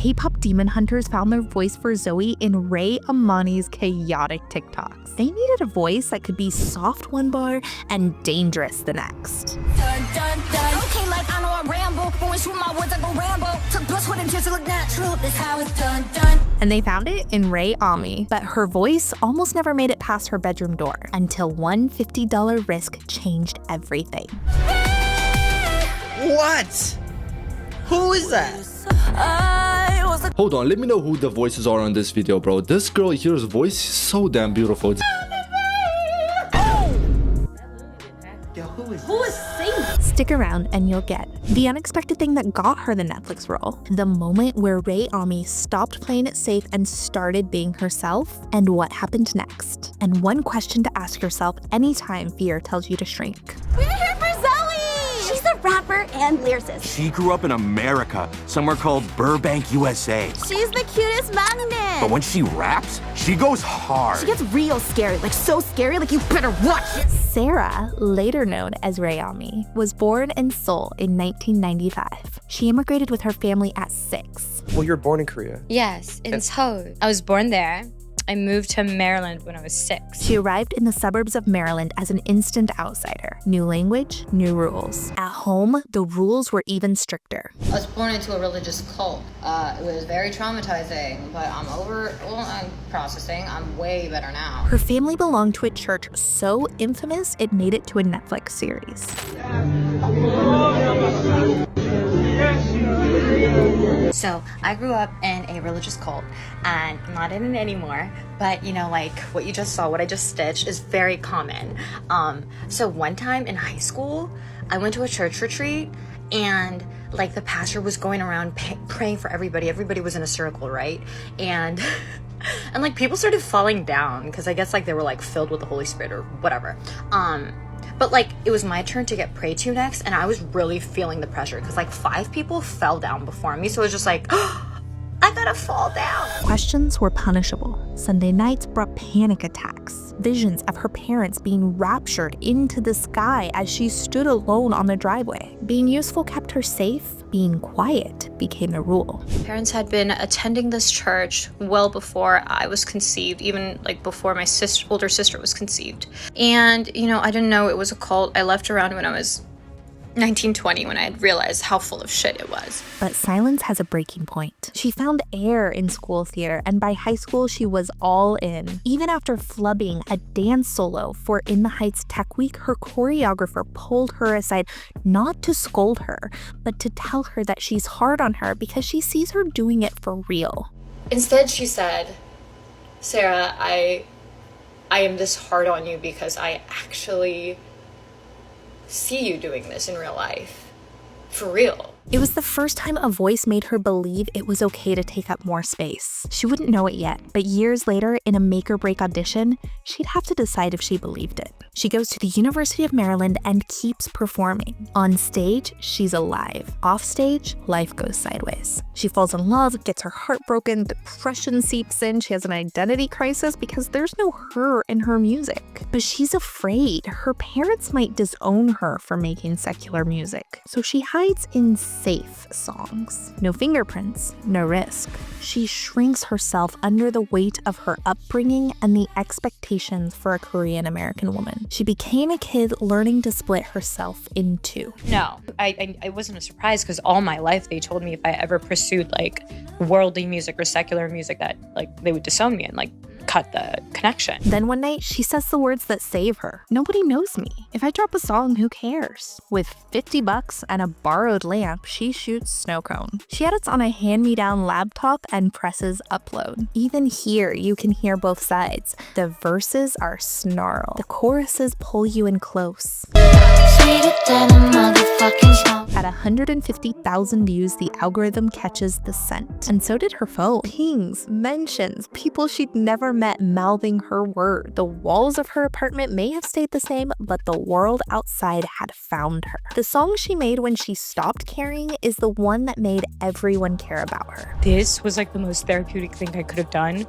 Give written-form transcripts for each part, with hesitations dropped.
KPopDemonHunters found their voice for Zoey in REI Amani's chaotic TikToks. They needed a voice that could be soft one bar and dangerous the next. Dun, dun, dun. Okay, like I know I ramble, but when shoot my words I go Rambo. Took blush with it just to look natural. This how it's done, done. And they found it in REI Ami, but her voice almost never made it past her bedroom door until one $50 risk changed everything. What? Who is that? Hold on, let me know who the voices are on this video, bro. This girl here's voice is so damn beautiful. Yo, who is singing? Stick around and you'll get the unexpected thing that got her the Netflix role, the moment where REI Ami stopped playing it safe and started being herself, and what happened next. And one question to ask yourself anytime fear tells you to shrink. We're here for Zoey! She's a rapper and lyricist. She grew up in America, somewhere called Burbank, USA. She's the cutest magnet. But when she raps, she goes hard. She gets real scary, like so scary, like you better watch it. Sarah, later known as REI Ami, was born in Seoul in 1995. She immigrated with her family at 6. Well, you were born in Korea. Yes, in Seoul. I was born there. I moved to Maryland when I was 6. She arrived in the suburbs of Maryland as an instant outsider. New language, new rules. At home, the rules were even stricter. I was born into a religious cult. It was very traumatizing, but I'm processing. I'm way better now. Her family belonged to a church so infamous it made it to a Netflix series. So I grew up in a religious cult, and I'm not in it anymore, but you know, like what you just saw, what I just stitched is very common. So one time in high school, I went to a church retreat, and like the pastor was going around praying for everybody. Everybody was in a circle, right? And and like people started falling down because I guess like they were like filled with the Holy Spirit or whatever. But like it was my turn to get prayed to next, and I was really feeling the pressure because like 5 people fell down before me, so it was just like, oh, I gotta fall down. Questions were punishable. Sunday nights brought panic attacks. Visions of her parents being raptured into the sky as she stood alone on the driveway. Being useful kept her safe. Being quiet became the rule. Parents had been attending this church well before I was conceived, even like before my older sister was conceived. And, you know, I didn't know it was a cult. I left around when I was 1920 when I had realized how full of shit it was. But silence has a breaking point. She found air in school theater, and by high school she was all in. Even after flubbing a dance solo for In the Heights Tech Week, her choreographer pulled her aside not to scold her, but to tell her that she's hard on her because she sees her doing it for real. Instead, she said, Sarah, I am this hard on you because I actually see you doing this in real life. For real. It was the first time a voice made her believe it was okay to take up more space. She wouldn't know it yet, but years later, in a make-or-break audition, she'd have to decide if she believed it. She goes to the University of Maryland and keeps performing. On stage, she's alive. Off stage, life goes sideways. She falls in love, gets her heart broken, depression seeps in, she has an identity crisis because there's no her in her music. But she's afraid her parents might disown her for making secular music, so she hides in safe songs. No fingerprints, no risk. She shrinks herself under the weight of her upbringing and the expectations for a Korean American woman. She became a kid learning to split herself in two. No, I wasn't a surprise because all my life they told me if I ever pursued like worldly music or secular music that like they would disown me and like cut the connection. Then one night, she says the words that save her. Nobody knows me. If I drop a song, who cares? With $50 and a borrowed lamp, she shoots snow cone. She edits on a hand-me-down laptop and presses upload. Even here, you can hear both sides. The verses are snarl. The choruses pull you in close. At 150,000 views, the algorithm catches the scent. And so did her phone. Pings, mentions, people she'd never met mouthing her word. The walls of her apartment may have stayed the same, but the world outside had found her. The song she made when she stopped caring is the one that made everyone care about her. This was like the most therapeutic thing I could have done.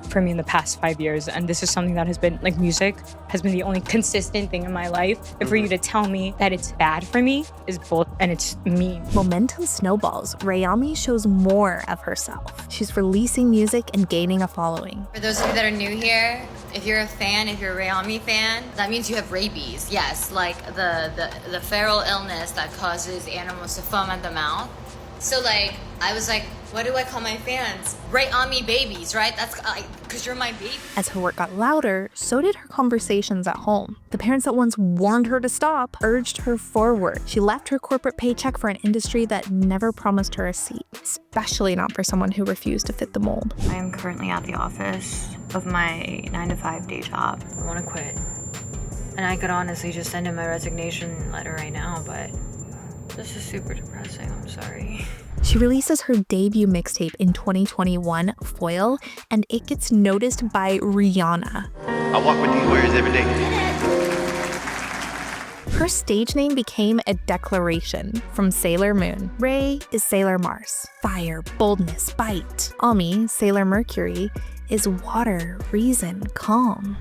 for me in the past 5 years. And this is something that has been, like, music has been the only consistent thing in my life. And for you to tell me that it's bad for me is both, and it's mean. Momentum snowballs. REI shows more of herself. She's releasing music and gaining a following. For those of you that are new here, if you're a fan, if you're a REI fan, that means you have rabies. Yes, like the feral illness that causes animals to foam at the mouth. So like, I was like, what do I call my fans? REI babies, right? That's because you're my baby. As her work got louder, so did her conversations at home. The parents that once warned her to stop urged her forward. She left her corporate paycheck for an industry that never promised her a seat, especially not for someone who refused to fit the mold. I am currently at the office of my 9-to-5 day job. I want to quit. And I could honestly just send in my resignation letter right now, but this is super depressing. I'm sorry. She releases her debut mixtape in 2021, Foil, and it gets noticed by Rihanna. I walk with these words every day. Her stage name became a declaration. From Sailor Moon, Ray is Sailor Mars. Fire, boldness, bite. Ami, Sailor Mercury, is water, reason, calm.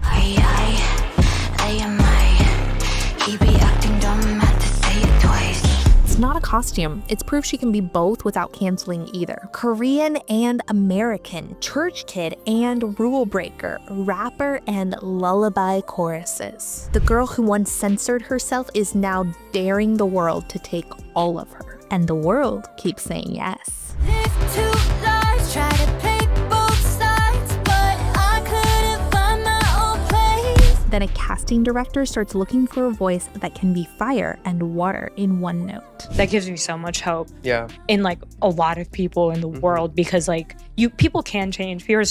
He be acting dumb, had to say it twice. It's not a costume. It's proof she can be both without canceling either. Korean and American, church kid and rule breaker, rapper and lullaby choruses. The girl who once censored herself is now daring the world to take all of her. And the world keeps saying yes. Live two lives, try to play both sides, but I couldn't find my own place. Then a casting director starts looking for a voice that can be fire and water in one note. That gives me so much hope. Yeah. In like a lot of people in the world, because like people can change. People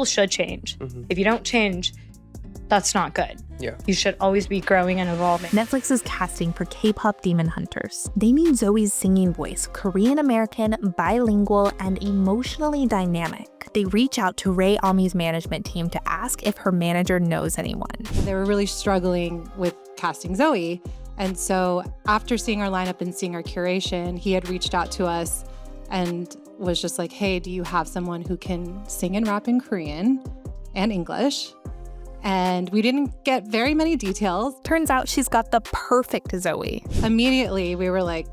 should change. If you don't change, that's not good. Yeah. You should always be growing and evolving. Netflix is casting for KpopDemonHunters. They need Zoey's singing voice, Korean American, bilingual, and emotionally dynamic. They reach out to REI's management team to ask if her manager knows anyone. They were really struggling with casting Zoey. And so after seeing our lineup and seeing our curation, he had reached out to us and was just like, hey, do you have someone who can sing and rap in Korean and English? And we didn't get very many details. Turns out she's got the perfect Zoey. Immediately, we were like,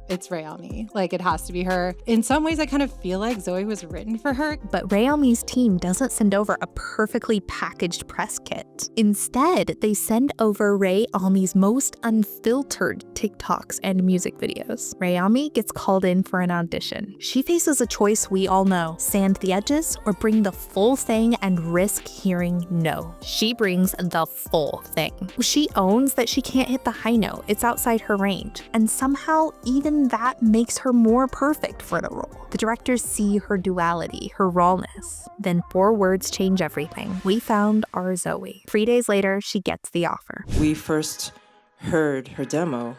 it's REI. Like, it has to be her. In some ways, I kind of feel like Zoey was written for her. But REI's team doesn't send over a perfectly packaged press kit. Instead, they send over REI's most unfiltered TikToks and music videos. REI gets called in for an audition. She faces a choice we all know: sand the edges or bring the full thing and risk hearing no. She brings the full thing. She owns that she can't hit the high note. It's outside her range. And somehow, even that makes her more perfect for the role. The directors see her duality, her rawness. Then 4 words change everything. We found our Zoey. 3 days later, she gets the offer. We first heard her demo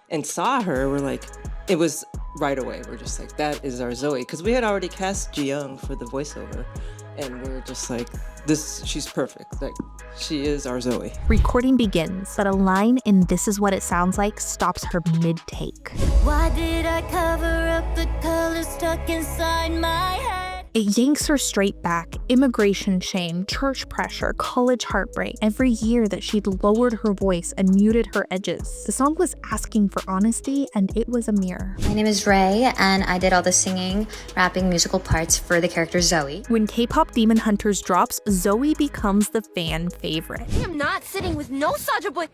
and saw her. We're like, it was right away. We're just like, that is our Zoey. Because we had already cast Ji-young for the voiceover. And we're just like, she's perfect. Like, she is our Zoey. Recording begins, but a line in This Is What It Sounds Like stops her mid-take. Why did I cover up the colors stuck inside my head? It yanks her straight back. Immigration shame, church pressure, college heartbreak. Every year that she'd lowered her voice and muted her edges. The song was asking for honesty, and it was a mirror. My name is Ray, and I did all the singing, rapping, musical parts for the character Zoey. When KPopDemonHunters drops, Zoey becomes the fan favorite. I am not sitting with no Soulja Boy.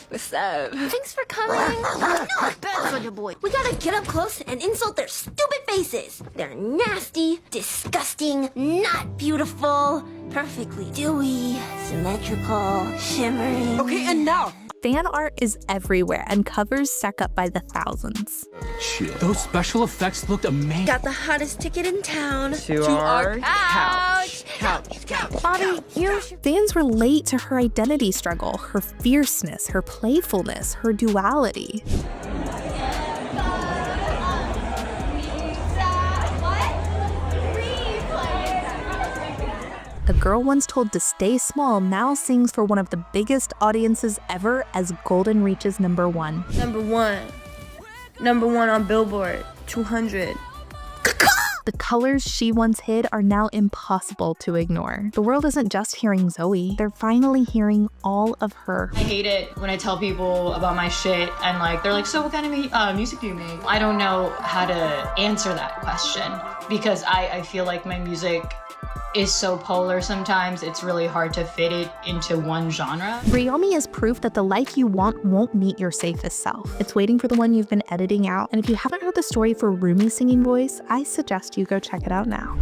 What's up? Thanks for coming. I'm not bad, Soulja Boy. We gotta get up close and insult their stupid faces. They're nasty, disgusting, not beautiful, perfectly dewy, symmetrical, shimmering. Okay, and now. Fan art is everywhere, and covers stack up by the thousands. Those special effects looked amazing. Got the hottest ticket in town. To our couch. Bobby, here's your... Fans relate to her identity struggle, her fierceness, her playfulness, her duality. The girl once told to stay small now sings for one of the biggest audiences ever as Golden reaches number 1. Number one on Billboard 200. The colors she once hid are now impossible to ignore. The world isn't just hearing Zoey, they're finally hearing all of her. I hate it when I tell people about my shit and like they're like, so what kind of music do you make? I don't know how to answer that question because I feel like my music is so polar sometimes, it's really hard to fit it into one genre. Ryomi is proof that the life you want won't meet your safest self. It's waiting for the one you've been editing out, and if you haven't heard the story for Rumi's singing voice, I suggest you go check it out now.